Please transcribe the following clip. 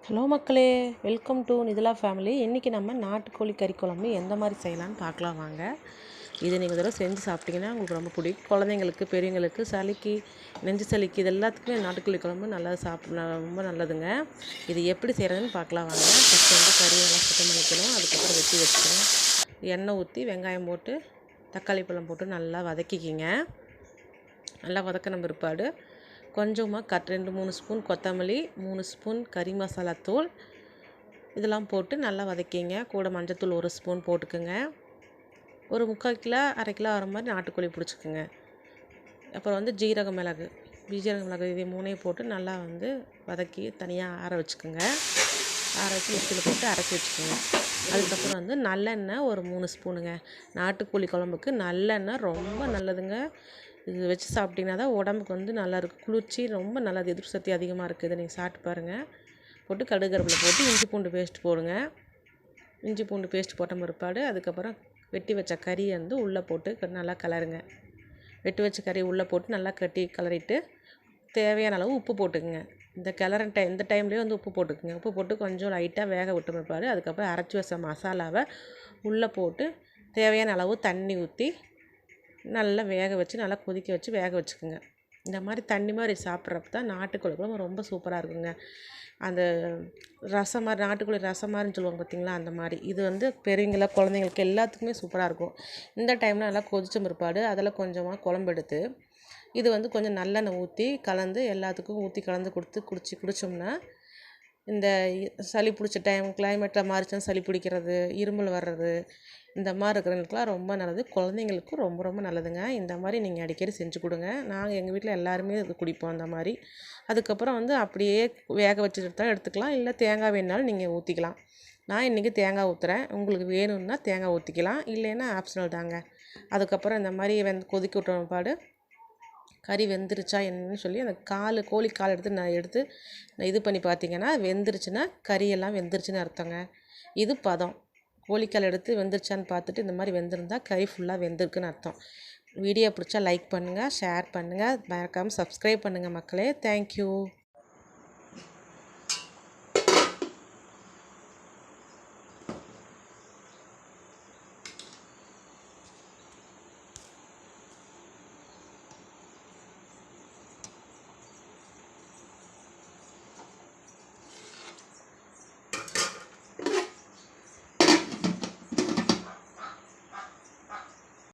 Hello மக்களே, welcome to Nithila family. இன்றைக்கி நம்ம நாட்டுக்கோழி கறி குழம்பு எந்த மாதிரி செய்யலான்னு பார்க்கலாம் வாங்க. இது நீங்கள் தடவை செஞ்சு சாப்பிட்டிங்கன்னா உங்களுக்கு ரொம்ப பிடிக்கும். குழந்தைங்களுக்கு, பெரியவங்களுக்கு, சளிக்கு, நெஞ்சு சளிக்கு, இது எல்லாத்துக்குமே நாட்டுக்கோழி குழம்பு நல்லா ரொம்ப நல்லதுங்க. இது எப்படி செய்கிறதுன்னு பார்க்கலாம் வாங்க. ஃபஸ்ட்டு வந்து கறி நல்லா சுத்தம் பண்ணிக்கணும். அதுக்கப்புறம் வெட்டி வச்சுக்கணும். எண்ணெய் ஊற்றி வெங்காயம் போட்டு தக்காளி பழம் போட்டு நல்லா வதக்கிக்கிங்க. நல்லா வதக்கின பிற்பாடு கொஞ்சமாக 2-3 ஸ்பூன் கொத்தமல்லி, 3 ஸ்பூன் கறி மசாலா தூள் இதெல்லாம் போட்டு நல்லா வதக்கிங்க. கூட மஞ்சத்தூள் 1 ஸ்பூன் போட்டுக்குங்க. ஒரு 3/4 கிலோ 1/2 கிலோ வர மாதிரி நாட்டுக்கோழி பிடிச்சிக்குங்க. அப்புறம் வந்து ஜீரக மிளகு இது 3ஐயும் போட்டு நல்லா வந்து வதக்கி தனியாக ஆற வச்சுக்கோங்க. ஆற வச்சு மிக்சியில் போட்டு அரைச்சி வச்சுக்கோங்க. அதுக்கப்புறம் வந்து நல்லெண்ணெய் ஒரு 3 ஸ்பூனுங்க. நாட்டுக்கோழி குழம்புக்கு நல்லெண்ணெய் ரொம்ப நல்லதுங்க. இது வச்சு சாப்பிட்டிங்கன்னா தான் உடம்புக்கு வந்து நல்லாயிருக்கும். குளிர்ச்சி ரொம்ப நல்லது. எதிர்ப்பு சக்தி அதிகமாக இருக்குது. நீங்கள் சாப்பிட்டு பாருங்கள். போட்டு கடுகு கருவேப்பிலை போட்டு இஞ்சி பூண்டு பேஸ்ட் போடுங்க. இஞ்சி பூண்டு பேஸ்ட் போட்ட பிற்பாடு அதுக்கப்புறம் வெட்டி வச்ச கறியை வந்து உள்ளே போட்டு நல்லா கிளறுங்க. வெட்டி வச்ச கறி உள்ளே போட்டு நல்லா கிளறிட்டு தேவையான அளவு உப்பு போட்டுக்குங்க. இந்த டைம்லேயே வந்து உப்பு போட்டுக்குங்க. உப்பு போட்டு கொஞ்சம் லைட்டாக வேக விட்டு பிற்பாடு அதுக்கப்புறம் அரைச்சி வச்ச மசாலாவை உள்ளே போட்டு தேவையான அளவு தண்ணி ஊற்றி நல்லா வேக வச்சு நல்லா கொதிக்க வச்சு வேக வச்சுக்கோங்க. இந்த மாதிரி தண்ணி மாதிரி சாப்பிட்றப்ப தான் நாட்டுக்கோழி குழம்பு ரொம்ப சூப்பராக இருக்குங்க. அந்த ரசம் மாதிரி, நாட்டுக்கோழி ரசம் மாதிரின்னு சொல்லுவாங்க பார்த்திங்களா, அந்த மாதிரி. இது வந்து பெரியவங்கள குழந்தைங்களுக்கு எல்லாத்துக்குமே சூப்பராக இருக்கும். இந்த டைமில் நல்லா கொதிச்ச பிற்பாடு அதில் கொஞ்சமாக குழம்பு எடுத்து இது வந்து கொஞ்சம் நல்லெண்ணெய் ஊற்றி கலந்து எல்லாத்துக்கும் ஊற்றி கலந்து குடித்தோம்னா இந்த சளி பிடிச்ச கிளைமேட்டில் மாறிச்சுன்னா சளி பிடிக்கிறது, இருமல் வர்றது, இந்த மாதிரி இருக்கிறவங்களுக்குலாம் ரொம்ப நல்லது. குழந்தைங்களுக்கும் ரொம்ப ரொம்ப நல்லதுங்க. இந்த மாதிரி நீங்கள் அடிக்கடி செஞ்சு கொடுங்க. நாங்கள் எங்கள் வீட்டில் எல்லாருமே இது குடிப்போம் அந்த மாதிரி. அதுக்கப்புறம் வந்து அப்படியே வேக வச்சு எடுத்துக்கலாம். இல்லை தேங்காய் வேணுனாலும் நீங்கள் ஊற்றிக்கலாம். நான் இன்றைக்கி தேங்காய் ஊற்றுறேன். உங்களுக்கு வேணும்னா தேங்காய் ஊற்றிக்கலாம், இல்லைன்னா ஆப்ஷனல் தாங்க. அதுக்கப்புறம் இந்த மாதிரி கொதிக்க விட்ட பாடு கறி வெந்துருச்சா என்னன்னு சொல்லி அந்த கோழி கால் எடுத்து இது பண்ணி பார்த்தீங்கன்னா வெந்துருச்சுன்னா கறியெல்லாம் வெந்துருச்சுன்னு அர்த்தங்க. இது பதம். கோழிக்கால் எடுத்து வெந்துருச்சான்னு பார்த்துட்டு இந்த மாதிரி வெந்திருந்தால் கறி ஃபுல்லாக வெந்திருக்குன்னு அர்த்தம். வீடியோ பிடிச்சா லைக் பண்ணுங்கள், ஷேர் பண்ணுங்கள், மறக்காமல் சப்ஸ்கிரைப் பண்ணுங்கள் மக்களே. தேங்க்யூ.